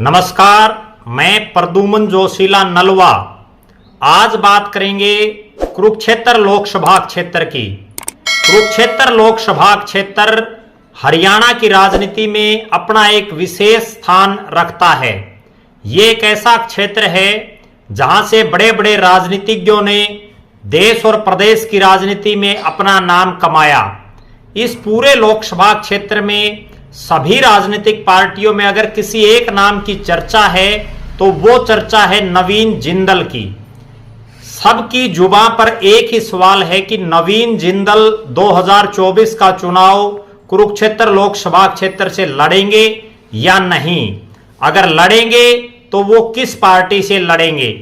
नमस्कार, मैं प्रद्युमन जोशीला नलवा। आज बात करेंगे कुरुक्षेत्र लोकसभा क्षेत्र की। कुरुक्षेत्र लोकसभा क्षेत्र हरियाणा की राजनीति में अपना एक विशेष स्थान रखता है। ये एक ऐसा क्षेत्र है जहां से बड़े बड़े राजनीतिज्ञों ने देश और प्रदेश की राजनीति में अपना नाम कमाया। इस पूरे लोकसभा क्षेत्र में सभी राजनीतिक पार्टियों में अगर किसी एक नाम की चर्चा है तो वो चर्चा है नवीन जिंदल की। सबकी जुबां पर एक ही सवाल है कि नवीन जिंदल 2024 का चुनाव कुरुक्षेत्र लोकसभा क्षेत्र से लड़ेंगे या नहीं। अगर लड़ेंगे तो वो किस पार्टी से लड़ेंगे,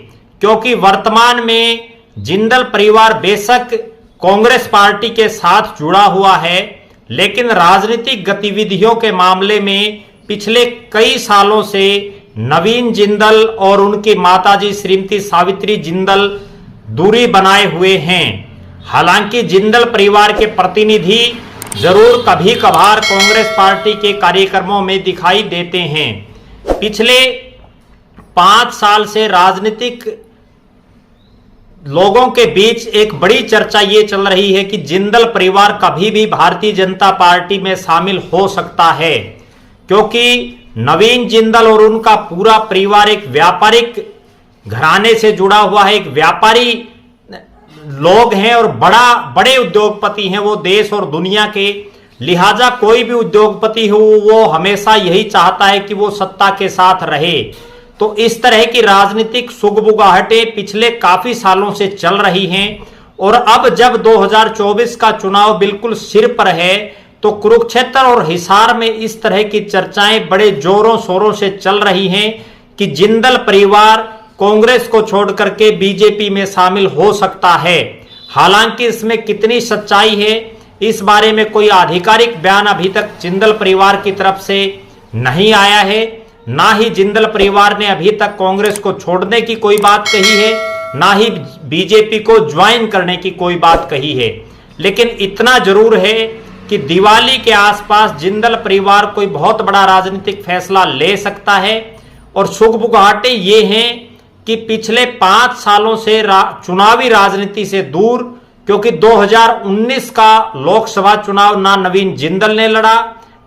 क्योंकि वर्तमान में जिंदल परिवार बेशक कांग्रेस पार्टी के साथ जुड़ा हुआ है, लेकिन राजनीतिक गतिविधियों के मामले में पिछले कई सालों से नवीन जिंदल और उनकी माताजी श्रीमती सावित्री जिंदल दूरी बनाए हुए हैं। हालांकि जिंदल परिवार के प्रतिनिधि जरूर कभी कभार कांग्रेस पार्टी के कार्यक्रमों में दिखाई देते हैं। पिछले 5 साल से राजनीतिक लोगों के बीच एक बड़ी चर्चा ये चल रही है कि जिंदल परिवार कभी भी भारतीय जनता पार्टी में शामिल हो सकता है, क्योंकि नवीन जिंदल और उनका पूरा परिवार एक व्यापारिक घराने से जुड़ा हुआ है, एक व्यापारी लोग हैं और बड़े उद्योगपति हैं वो देश और दुनिया के। लिहाजा कोई भी उद्योगपति हो वो हमेशा यही चाहता है कि वो सत्ता के साथ रहे। तो इस तरह की राजनीतिक सुगबुगाहटें पिछले काफी सालों से चल रही हैं और अब जब 2024 का चुनाव बिल्कुल सिर पर है तो कुरुक्षेत्र और हिसार में इस तरह की चर्चाएं बड़े जोरों शोरों से चल रही हैं कि जिंदल परिवार कांग्रेस को छोड़कर के बीजेपी में शामिल हो सकता है। हालांकि इसमें कितनी सच्चाई है, इस बारे में कोई आधिकारिक बयान अभी तक जिंदल परिवार की तरफ से नहीं आया है। ना ही जिंदल परिवार ने अभी तक कांग्रेस को छोड़ने की कोई बात कही है, ना ही बीजेपी को ज्वाइन करने की कोई बात कही है। लेकिन इतना जरूर है कि दिवाली के आसपास जिंदल परिवार कोई बहुत बड़ा राजनीतिक फैसला ले सकता है। और सुगबुगाहटें ये हैं कि पिछले 5 सालों से चुनावी राजनीति से दूर, क्योंकि 2019 का लोकसभा चुनाव ना नवीन जिंदल ने लड़ा,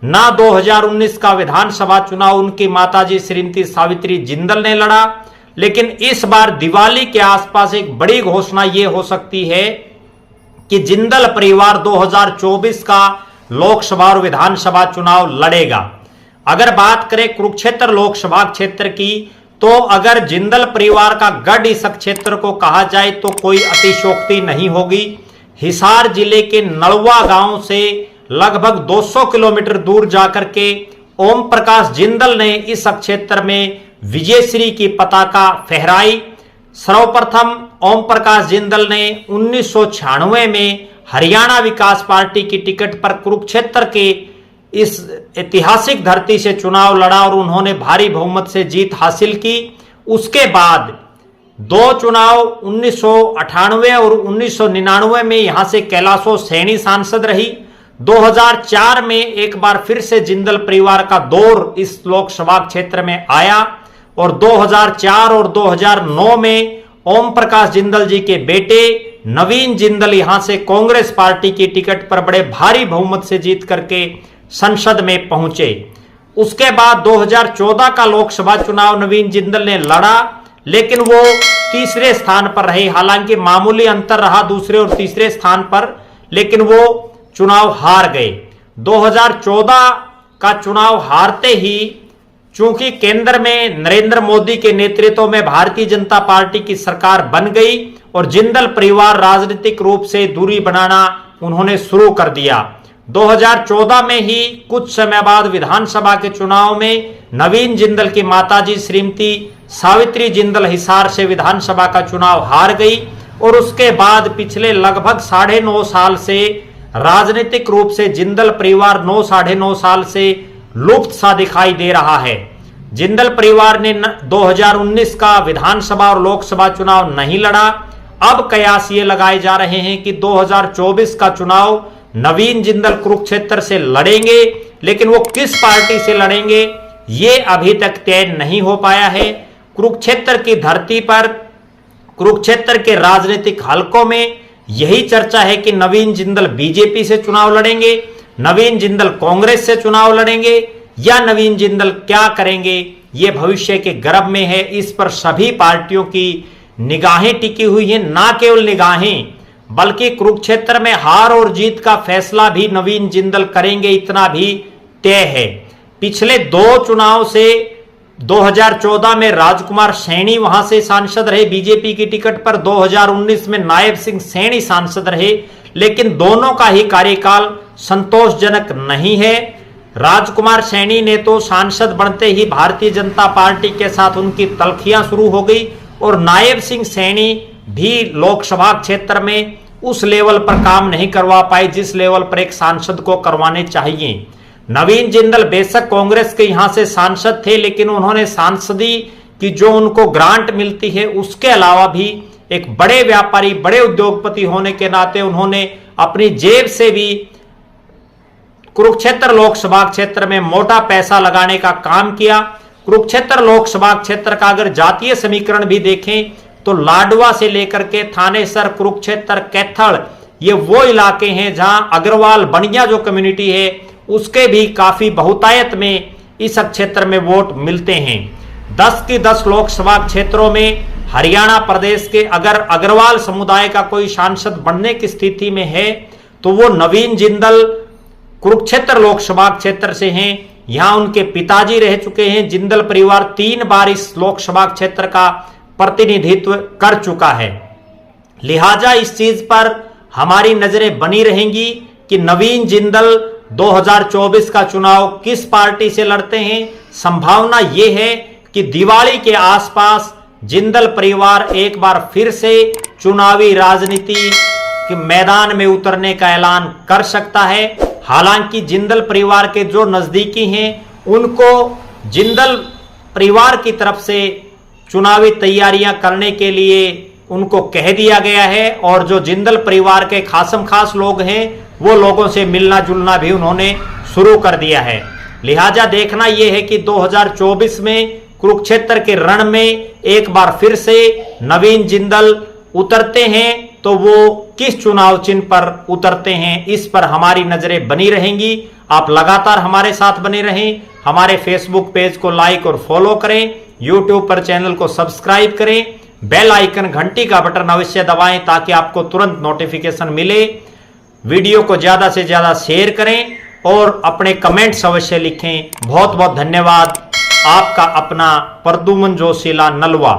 ना 2019 का विधानसभा चुनाव उनकी माताजी श्रीमती सावित्री जिंदल ने लड़ा। लेकिन इस बार दिवाली के आसपास एक बड़ी घोषणा यह हो सकती है कि जिंदल परिवार 2024 का लोकसभा और विधानसभा चुनाव लड़ेगा। अगर बात करें कुरुक्षेत्र लोकसभा क्षेत्र की, तो अगर जिंदल परिवार का गढ़ इस क्षेत्र को कहा जाए तो कोई अतिशयोक्ति नहीं होगी। हिसार जिले के नलवा गांव से लगभग 200 किलोमीटर दूर जाकर के ओम प्रकाश जिंदल ने इस क्षेत्र में विजयश्री की पताका फहराई। सर्वप्रथम ओम प्रकाश जिंदल ने 1996 में हरियाणा विकास पार्टी की टिकट पर कुरुक्षेत्र के इस ऐतिहासिक धरती से चुनाव लड़ा और उन्होंने भारी बहुमत से जीत हासिल की। उसके बाद 2 चुनाव 1998 और 1999 में यहां से कैलाशो सैनी सांसद रही। 2004 में एक बार फिर से जिंदल परिवार का दौर इस लोकसभा क्षेत्र में आया और 2004 और 2009 में ओम प्रकाश जिंदल जी के बेटे नवीन जिंदल यहां से कांग्रेस पार्टी की टिकट पर बड़े भारी बहुमत से जीत करके संसद में पहुंचे। उसके बाद 2014 का लोकसभा चुनाव नवीन जिंदल ने लड़ा, लेकिन वो तीसरे स्थान पर रहे। हालांकि मामूली अंतर रहा दूसरे और तीसरे स्थान पर, लेकिन वो चुनाव हार गए। 2014 का चुनाव हारते ही चूंकि केंद्र में नरेंद्र मोदी के नेतृत्व में भारतीय जनता पार्टी की सरकार बन गई और जिंदल परिवार राजनीतिक रूप से दूरी बनाना उन्होंने शुरू कर दिया। 2014 में ही कुछ समय बाद विधानसभा के चुनाव में नवीन जिंदल की माताजी श्रीमती सावित्री जिंदल हिसार से विधानसभा का चुनाव हार गई और उसके बाद पिछले लगभग 9.5 साल से राजनीतिक रूप से जिंदल परिवार 9-9.5 साल से लुप्त सा दिखाई दे रहा है। जिंदल परिवार ने 2019 का विधानसभा और लोकसभा चुनाव नहीं लड़ा। अब कयास ये लगाए जा रहे हैं कि 2024 का चुनाव नवीन जिंदल कुरुक्षेत्र से लड़ेंगे, लेकिन वो किस पार्टी से लड़ेंगे ये अभी तक तय नहीं हो पाया है। कुरुक्षेत्र की धरती पर, कुरुक्षेत्र के राजनीतिक हलकों में यही चर्चा है कि नवीन जिंदल बीजेपी से चुनाव लड़ेंगे, नवीन जिंदल कांग्रेस से चुनाव लड़ेंगे, या नवीन जिंदल क्या करेंगे, ये भविष्य के गर्भ में है। इस पर सभी पार्टियों की निगाहें टिकी हुई हैं। ना केवल निगाहें, बल्कि कुरुक्षेत्र में हार और जीत का फैसला भी नवीन जिंदल करेंगे, इतना भी तय है। पिछले 2 चुनाव से 2014 में राजकुमार सैनी वहां से सांसद रहे बीजेपी की टिकट पर, 2019 में नायब सिंह सैनी सांसद रहे, लेकिन दोनों का ही कार्यकाल संतोषजनक नहीं है। राजकुमार सैनी ने तो सांसद बनते ही भारतीय जनता पार्टी के साथ उनकी तल्खियां शुरू हो गई, और नायब सिंह सैनी भी लोकसभा क्षेत्र में उस लेवल पर काम नहीं करवा पाए जिस लेवल पर एक सांसद को करवाने चाहिए। नवीन जिंदल बेशक कांग्रेस के यहां से सांसद थे, लेकिन उन्होंने सांसदी की जो उनको ग्रांट मिलती है उसके अलावा भी एक बड़े व्यापारी, बड़े उद्योगपति होने के नाते उन्होंने अपनी जेब से भी कुरुक्षेत्र लोकसभा क्षेत्र में मोटा पैसा लगाने का काम किया। कुरुक्षेत्र लोकसभा क्षेत्र का अगर जातीय समीकरण भी देखें तो लाडवा से लेकर के थानेसर, कुरुक्षेत्र, कैथल, ये वो इलाके हैं जहां अग्रवाल बनिया जो कम्युनिटी है उसके भी काफी बहुतायत में इस क्षेत्र में वोट मिलते हैं। 10 की 10 लोकसभा क्षेत्रों में हरियाणा प्रदेश के अगर अग्रवाल समुदाय का कोई सांसद बनने की स्थिति में है तो वो नवीन जिंदल कुरुक्षेत्र लोकसभा क्षेत्र से हैं। यहां उनके पिताजी रह चुके हैं। जिंदल परिवार 3 बार इस लोकसभा क्षेत्र का प्रतिनिधित्व कर चुका है। लिहाजा इस चीज पर हमारी नजरें बनी रहेंगी कि नवीन जिंदल 2024 का चुनाव किस पार्टी से लड़ते हैं। संभावना यह है कि दिवाली के आसपास जिंदल परिवार एक बार फिर से चुनावी राजनीति के मैदान में उतरने का ऐलान कर सकता है। हालांकि जिंदल परिवार के जो नजदीकी हैं उनको जिंदल परिवार की तरफ से चुनावी तैयारियां करने के लिए उनको कह दिया गया है, और जो जिंदल परिवार के खासम खास लोग हैं वो लोगों से मिलना जुलना भी उन्होंने शुरू कर दिया है। लिहाजा देखना यह है कि 2024 में कुरुक्षेत्र के रण में एक बार फिर से नवीन जिंदल उतरते हैं तो वो किस चुनाव चिन्ह पर उतरते हैं, इस पर हमारी नजरें बनी रहेंगी। आप लगातार हमारे साथ बने रहें। हमारे फेसबुक पेज को लाइक और फॉलो करें, यूट्यूब पर चैनल को सब्सक्राइब करें, बेल आइकन घंटी का बटन अवश्य दबाएं ताकि आपको तुरंत नोटिफिकेशन मिले। वीडियो को ज्यादा से ज्यादा शेयर करें और अपने कमेंट्स अवश्य लिखें। बहुत बहुत धन्यवाद। आपका अपना प्रद्युमन जोशीला, नलवा।